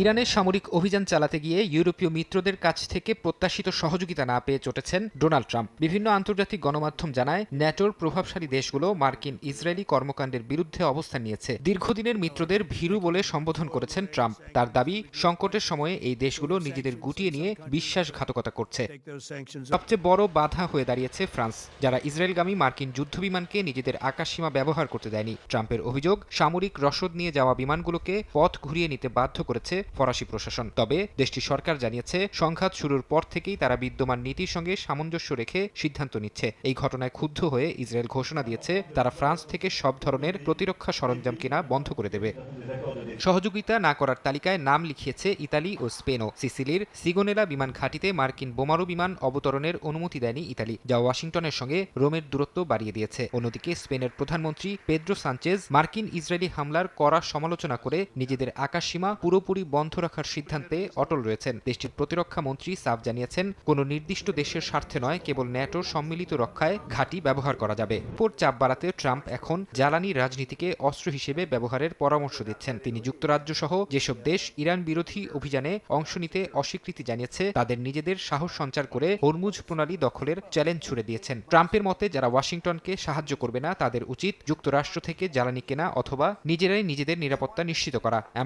ইরানের সামরিক অভিযান চালাতে গিয়ে ইউরোপীয় মিত্রদের কাছ থেকে প্রত্যাশিত সহযোগিতা না পেয়ে চটেছেন ডোনাল্ড ট্রাম্প। বিভিন্ন আন্তর্জাতিক গণমাধ্যম জানায়, ন্যাটোর প্রভাবশালী দেশগুলো মার্কিন ইসরায়েলি কর্মকাণ্ডের বিরুদ্ধে অবস্থান নিয়েছে। দীর্ঘদিনের মিত্রদের ভীরু বলে সম্বোধন করেছেন ট্রাম্প। তার দাবি, সংকটের সময়ে এই দেশগুলো নিজেদের গুটিয়ে নিয়ে বিশ্বাসঘাতকতা করছে। সবচেয়ে বড় বাধা হয়ে দাঁড়িয়েছে ফ্রান্স, যারা ইসরায়েলগামী মার্কিন যুদ্ধবিমানকে নিজেদের আকাশসীমা ব্যবহার করতে দেয়নি। ট্রাম্পের অভিযোগ, সামরিক রসদ নিয়ে যাওয়া বিমানগুলোকে পথ ঘুরিয়ে নিতে বাধ্য করেছে ফরাসি প্রশাসন। তবে দেশটির সরকার জানিয়েছে, সংঘাত শুরুর পর থেকেই তারা বিদ্যমান নীতির সঙ্গে সামঞ্জস্য রেখে সিদ্ধান্ত নিচ্ছে। এই ঘটনায় ক্ষুব্ধ হয়ে ইসরায়েল ঘোষণা দিয়েছে, তারা ফ্রান্স থেকে সব ধরনের প্রতিরক্ষা সরঞ্জাম কেনা বন্ধ করে দেবে। সহযোগিতা না করার তালিকায় নাম লিখিয়েছে ইতালি ও স্পেনও। সিসিলির সিগোনেলা বিমান ঘাঁটিতে মার্কিন বোমারু বিমান অবতরণের অনুমতি দেয়নি ইতালি, যা ওয়াশিংটনের সঙ্গে রোমের দূরত্ব বাড়িয়ে দিয়েছে। অন্যদিকে স্পেনের প্রধানমন্ত্রী পেদ্রো সানচেজ মার্কিন ইসরায়েলি হামলার কড়া সমালোচনা করে নিজেদের আকাশসীমা পুরোপুরি বন্ধ রাখার সিদ্ধান্তে অটল রয়েছেন। দেশটির প্রতিরক্ষা মন্ত্রী সাফ জানিয়েছেন, কোনো নির্দিষ্ট দেশের স্বার্থে নয়, কেবল ন্যাটোর সম্মিলিত রক্ষায় ঘাঁটি ব্যবহার করা যাবে। উপর চাপ বাড়াতে ট্রাম্প এখন জ্বালানি রাজনীতিকে অস্ত্র হিসেবে ব্যবহারের পরামর্শ দিচ্ছেন। তিনি যুক্তরাজ্য সহ যেসব দেশ ইরান বিরোধী অভিযানে অংশ নিতে অস্বীকৃতি জানিয়েছে, তাদের নিজেদের সাহস সঞ্চার করে হরমুজ প্রণালী দখলের চ্যালেঞ্জ ছুড়ে দিয়েছেন। ট্রাম্পের মতে, যারা ওয়াশিংটনকে সাহায্য করবে না, তাদের উচিত যুক্তরাষ্ট্র থেকে জ্বালানি কেনা অথবা নিজেরাই নিজেদের নিরাপত্তা নিশ্চিত করা। এমন